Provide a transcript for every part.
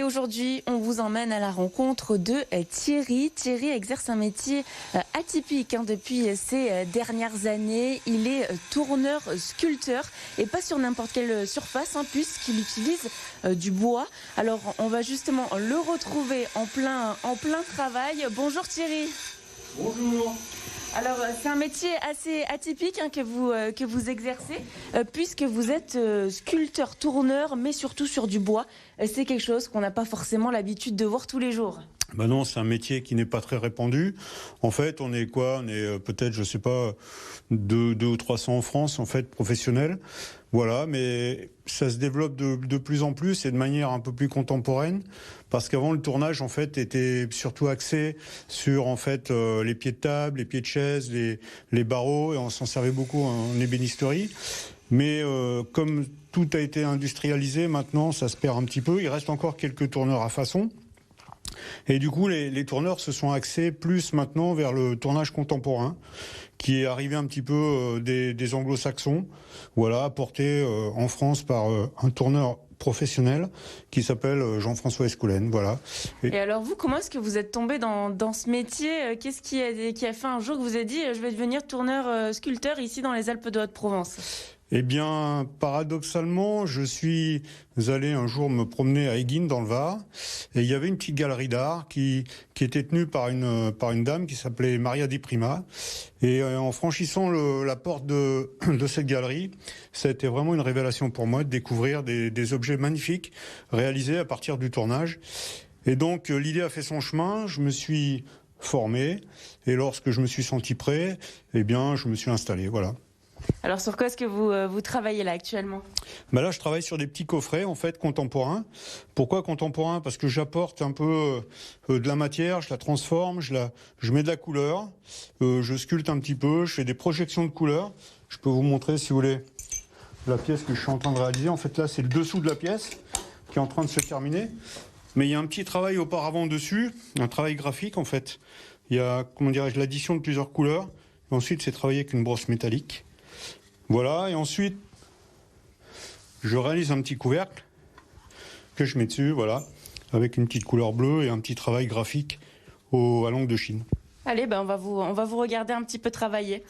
aujourd'hui, on vous emmène à la rencontre de Thierry. Thierry exerce un métier atypique depuis ces dernières années. Il est tourneur-sculpteur et pas sur n'importe quelle surface puisqu'il utilise du bois. Alors, on va justement le retrouver en plein travail. Bonjour Thierry. Bonjour. Alors, c'est un métier assez atypique que vous exercez, puisque vous êtes sculpteur-tourneur, mais surtout sur du bois. C'est quelque chose qu'on n'a pas forcément l'habitude de voir tous les jours. Ben non, c'est un métier qui n'est pas très répandu. En fait, on est quoi? On est peut-être, je sais pas, 200 ou 300 en France, en fait, professionnels. Voilà, mais ça se développe de plus en plus et de manière un peu plus contemporaine, parce qu'avant le tournage en fait était surtout axé sur en fait les pieds de table, les pieds de chaise, les barreaux, et on s'en servait beaucoup en ébénisterie. Mais comme tout a été industrialisé, maintenant ça se perd un petit peu. Il reste encore quelques tourneurs à façon. Et du coup, les tourneurs se sont axés plus maintenant vers le tournage contemporain, qui est arrivé un petit peu des anglo-saxons, voilà, apporté en France par un tourneur professionnel qui s'appelle Jean-François Escoulène, voilà. Et alors vous, comment est-ce que vous êtes tombé dans ce métier? Qu'est-ce qui a fait un jour que vous avez dit je vais devenir tourneur-sculpteur ici dans les Alpes de Haute-Provence? Eh bien, paradoxalement, je suis allé un jour me promener à Éguines, dans le Var, et il y avait une petite galerie d'art qui était tenue par une dame qui s'appelait Maria Di Prima. Et en franchissant la porte de cette galerie, ça a été vraiment une révélation pour moi de découvrir des objets magnifiques réalisés à partir du tournage. Et donc, l'idée a fait son chemin, je me suis formé, et lorsque je me suis senti prêt, eh bien, je me suis installé, voilà. Alors sur quoi est-ce que vous travaillez là actuellement? Ben là, je travaille sur des petits coffrets en fait contemporains. Pourquoi contemporains? Parce que j'apporte un peu de la matière, je la transforme, je mets de la couleur, je sculpte un petit peu, je fais des projections de couleurs. Je peux vous montrer si vous voulez la pièce que je suis en train de réaliser. En fait là, c'est le dessous de la pièce qui est en train de se terminer. Mais il y a un petit travail auparavant dessus, un travail graphique en fait. Il y a, comment dirais-je, l'addition de plusieurs couleurs. Et ensuite, c'est travaillé avec une brosse métallique. Voilà, et ensuite, je réalise un petit couvercle que je mets dessus, voilà, avec une petite couleur bleue et un petit travail graphique à l'encre de Chine. Allez, on va vous regarder un petit peu travailler.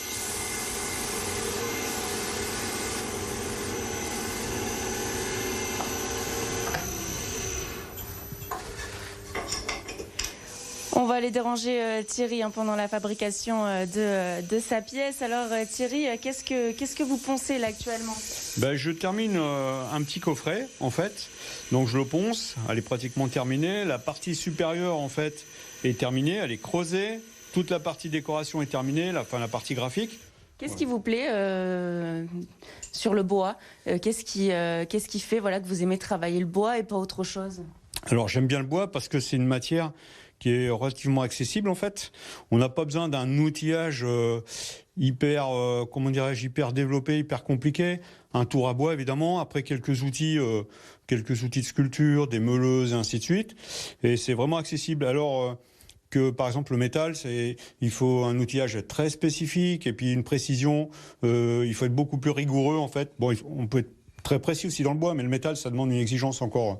On va aller déranger Thierry pendant la fabrication de sa pièce. Alors Thierry, qu'est-ce que vous poncez là actuellement? Je termine un petit coffret en fait, donc je le ponce, elle est pratiquement terminée. La partie supérieure en fait est terminée, elle est creusée. Toute la partie décoration est terminée, la partie graphique. Qu'est-ce qui vous plaît sur le bois? Qu'est-ce qui fait que vous aimez travailler le bois et pas autre chose? Alors j'aime bien le bois parce que c'est une matière qui est relativement accessible en fait. On n'a pas besoin d'un outillage hyper développé, hyper compliqué. Un tour à bois évidemment, après quelques outils de sculpture, des meuleuses et ainsi de suite. Et c'est vraiment accessible. Alors que par exemple le métal, il faut un outillage très spécifique et puis une précision. Il faut être beaucoup plus rigoureux en fait. Bon, on peut être très précis aussi dans le bois, mais le métal, ça demande une exigence encore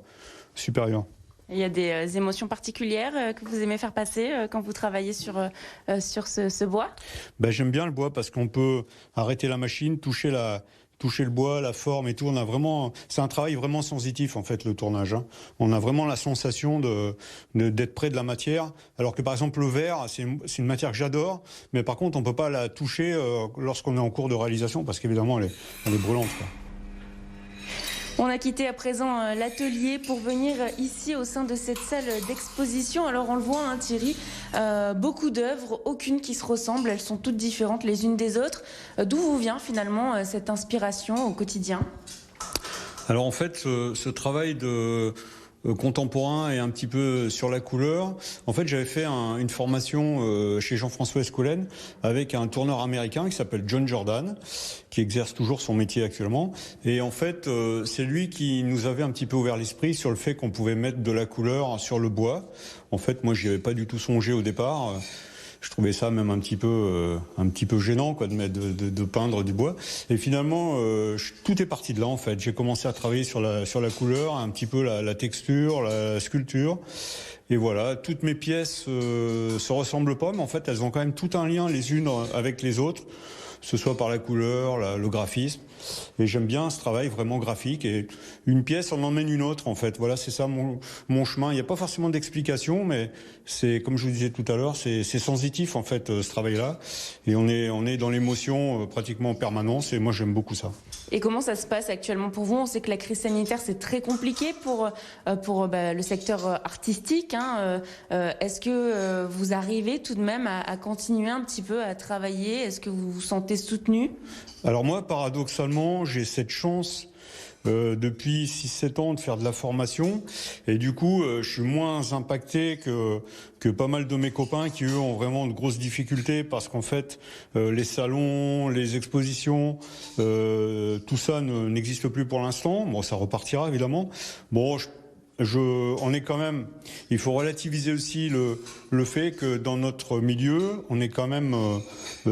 supérieure. Il y a des émotions particulières que vous aimez faire passer quand vous travaillez sur ce bois? J'aime bien le bois parce qu'on peut arrêter la machine, toucher le bois, la forme et tout. C'est un travail vraiment sensitif en fait, le tournage. On a vraiment la sensation d'être près de la matière. Alors que par exemple le verre, c'est une matière que j'adore, mais par contre on peut pas la toucher lorsqu'on est en cours de réalisation parce qu'évidemment elle est brûlante, quoi. On a quitté à présent l'atelier pour venir ici au sein de cette salle d'exposition. Alors on le voit Thierry, beaucoup d'œuvres, aucune qui se ressemble, elles sont toutes différentes les unes des autres. D'où vous vient finalement cette inspiration au quotidien? Alors en fait ce travail de contemporain et un petit peu sur la couleur. En fait, j'avais fait une formation chez Jean-François Escoulène avec un tourneur américain qui s'appelle John Jordan, qui exerce toujours son métier actuellement. Et en fait, c'est lui qui nous avait un petit peu ouvert l'esprit sur le fait qu'on pouvait mettre de la couleur sur le bois. En fait, moi, j'y avais pas du tout songé au départ. Je trouvais ça même un petit peu gênant, quoi, de peindre du bois. Et finalement, tout est parti de là, en fait. J'ai commencé à travailler sur la couleur, un petit peu la texture, la sculpture. Et voilà, toutes mes pièces se ressemblent pas, mais en fait, elles ont quand même tout un lien les unes avec les autres, que ce soit par la couleur, le graphisme. Et j'aime bien ce travail vraiment graphique. Et une pièce en emmène une autre, en fait. Voilà, c'est ça mon chemin. Il n'y a pas forcément d'explication, mais c'est, comme je vous disais tout à l'heure, c'est sensitif, en fait, ce travail-là. Et on est dans l'émotion pratiquement en permanence. Et moi, j'aime beaucoup ça. Et comment ça se passe actuellement pour vous? On sait que la crise sanitaire, c'est très compliqué pour le secteur artistique. Est-ce que vous arrivez tout de même à continuer un petit peu à travailler? Est-ce que vous vous sentez soutenu? Alors moi, paradoxalement, j'ai cette chance depuis 6-7 ans de faire de la formation et du coup je suis moins impacté que pas mal de mes copains qui eux ont vraiment de grosses difficultés parce qu'en fait les salons, les expositions, tout ça n'existe plus pour l'instant. Bon, ça repartira évidemment. Bon, on est quand même, il faut relativiser aussi le fait que dans notre milieu, on est quand même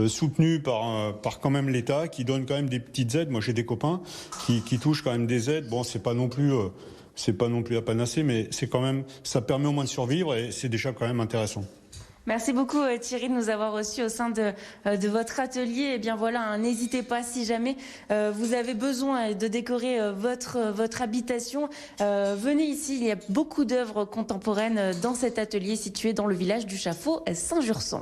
soutenu par quand même l'État qui donne quand même des petites aides. Moi, j'ai des copains qui touchent quand même des aides. Bon, c'est pas non plus la panacée, mais c'est quand même, ça permet au moins de survivre et c'est déjà quand même intéressant. Merci beaucoup Thierry de nous avoir reçus au sein de votre atelier. Eh bien voilà, n'hésitez pas si jamais vous avez besoin de décorer votre habitation. Venez ici, il y a beaucoup d'œuvres contemporaines dans cet atelier situé dans le village du Chaffaut, Saint-Jurson.